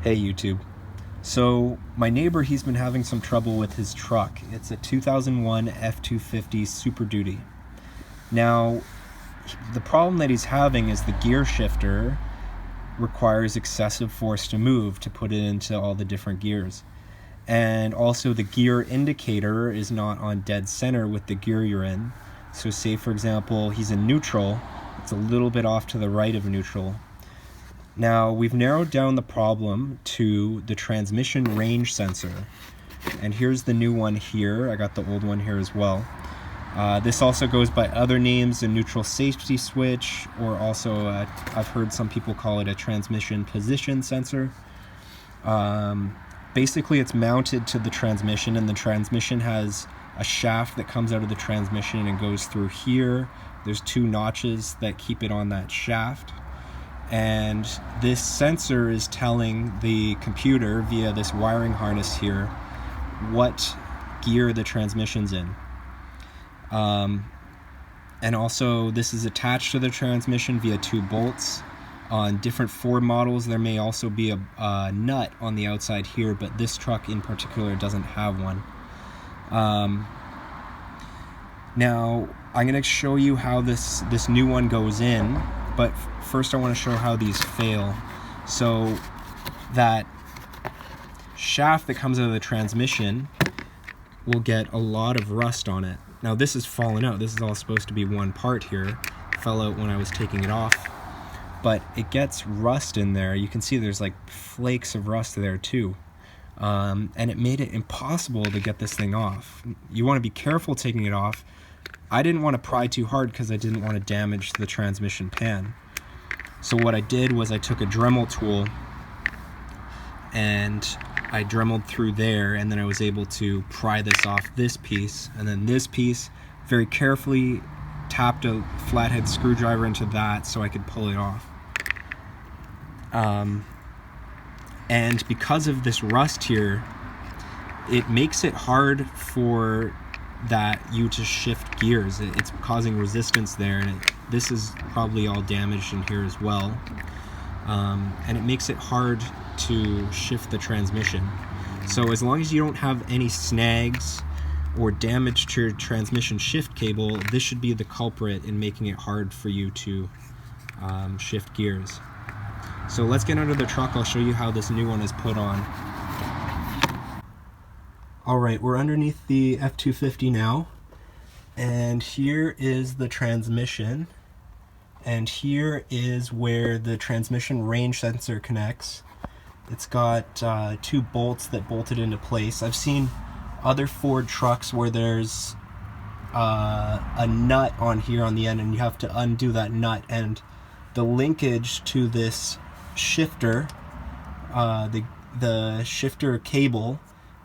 Hey YouTube. So my neighbor, he's been having some trouble with his truck. It's a 2001 F-250 Superduty. Now, the problem that he's having is the gear shifter requires excessive force to move to put it into all the different gears. And also the gear indicator is not on dead center with the gear you're in. So say for example, he's in neutral, it's a little bit off to the right of neutral. Now, we've narrowed down the problem to the transmission range sensor. And here's the new one here. I got the old one here as well. This also goes by other names, a neutral safety switch, or also I've heard some people call it a transmission position sensor. Basically, it's mounted to the transmission, and the transmission has a shaft that comes out of the transmission and goes through here. There's two notches that keep it on that shaft. And this sensor is telling the computer via this wiring harness here what gear the transmission's in. And also this is attached to the transmission via two bolts. On different Ford models there may also be a nut on the outside here, but this truck in particular doesn't have one. Now I'm going to show you how this new one goes in, but first I want to show how these fail. So that shaft that comes out of the transmission will get a lot of rust on it. Now this is fallen out. This is all supposed to be one part here. It fell out when I was taking it off. But it gets rust in there. You can see there's like flakes of rust there too. And it made it impossible to get this thing off. You want to be careful taking it off. I didn't want to pry too hard because I didn't want to damage the transmission pan. So what I did was I took a Dremel tool and I dremeled through there, and then I was able to pry this off this piece, and then this piece very carefully tapped a flathead screwdriver into that so I could pull it off. And because of this rust here, it makes it hard for you to shift gears. It's causing resistance there, and this is probably all damaged in here as well. And it makes it hard to shift the transmission. So as long as you don't have any snags or damage to your transmission shift cable, this should be the culprit in making it hard for you to shift gears. So let's get under the truck. I'll show you how this new one is put on. Alright, we're underneath the F-250 now, and here is the transmission, and here is where the transmission range sensor connects. It's got two bolts that bolted into place. I've seen other Ford trucks where there's a nut on here on the end, and you have to undo that nut, and the linkage to this shifter, the shifter cable,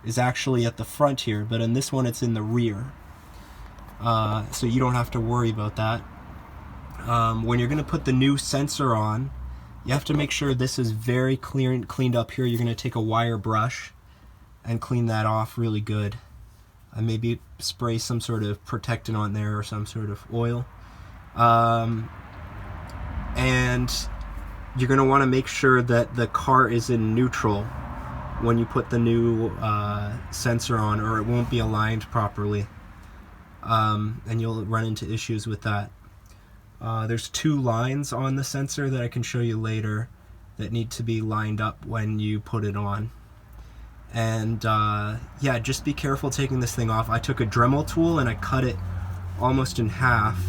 is actually at the front here, but in this one it's in the rear. So you don't have to worry about that. When you're going to put the new sensor on, you have to make sure this is very cleaned up here. You're going to take a wire brush and clean that off really good. Maybe spray some sort of protectant on there or some sort of oil. And you're going to want to make sure that the car is in neutral when you put the new sensor on, or it won't be aligned properly, and you'll run into issues with that. There's two lines on the sensor that I can show you later that need to be lined up when you put it on. And yeah, just be careful taking this thing off. I took a Dremel tool and I cut it almost in half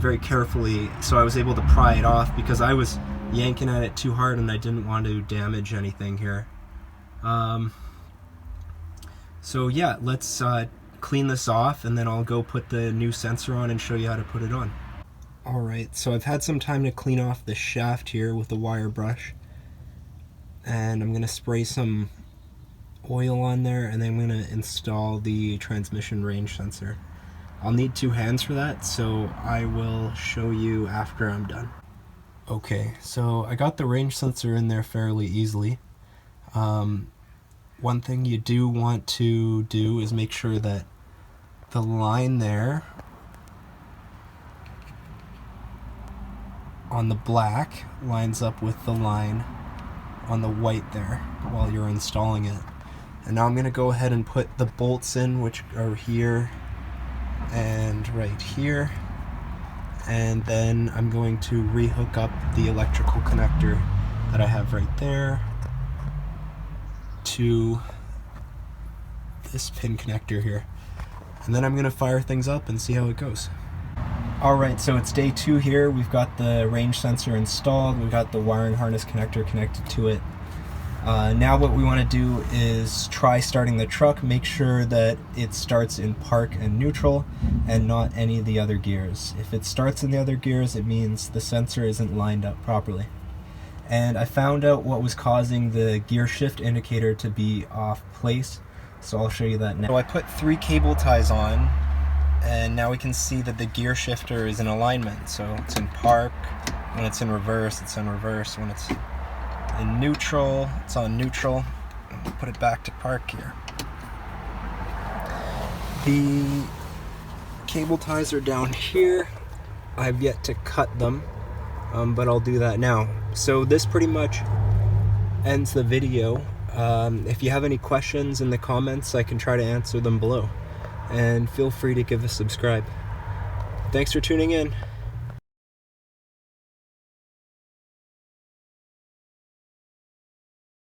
very carefully, so I was able to pry it off because I was yanking at it too hard and I didn't want to damage anything here. So yeah, let's clean this off, and then I'll go put the new sensor on and show you how to put it on. Alright, so I've had some time to clean off the shaft here with the wire brush, and I'm going to spray some oil on there, and then I'm going to install the transmission range sensor. I'll need two hands for that, so I will show you after I'm done. Okay, so I got the range sensor in there fairly easily. One thing you do want to do is make sure that the line there on the black lines up with the line on the white there while you're installing it. And now I'm going to go ahead and put the bolts in, which are here and right here. And then I'm going to rehook up the electrical connector that I have right there to this pin connector here. And then I'm going to fire things up and see how it goes. Alright, so it's day 2 here. We've got the range sensor installed. We've got the wiring harness connector connected to it. Now what we want to do is try starting the truck, make sure that it starts in park and neutral and not any of the other gears. If it starts in the other gears, it means the sensor isn't lined up properly. And I found out what was causing the gear shift indicator to be off place, so I'll show you that now. So I put 3 cable ties on, and now we can see that the gear shifter is in alignment. So it's in park, when it's in reverse, it's in reverse, when it's in neutral, it's on neutral. I'll put it back to park here. The cable ties are down here. I've yet to cut them, but I'll do that now. So this pretty much ends the video. If you have any questions in the comments, I can try to answer them below. And feel free to give a subscribe. Thanks for tuning in.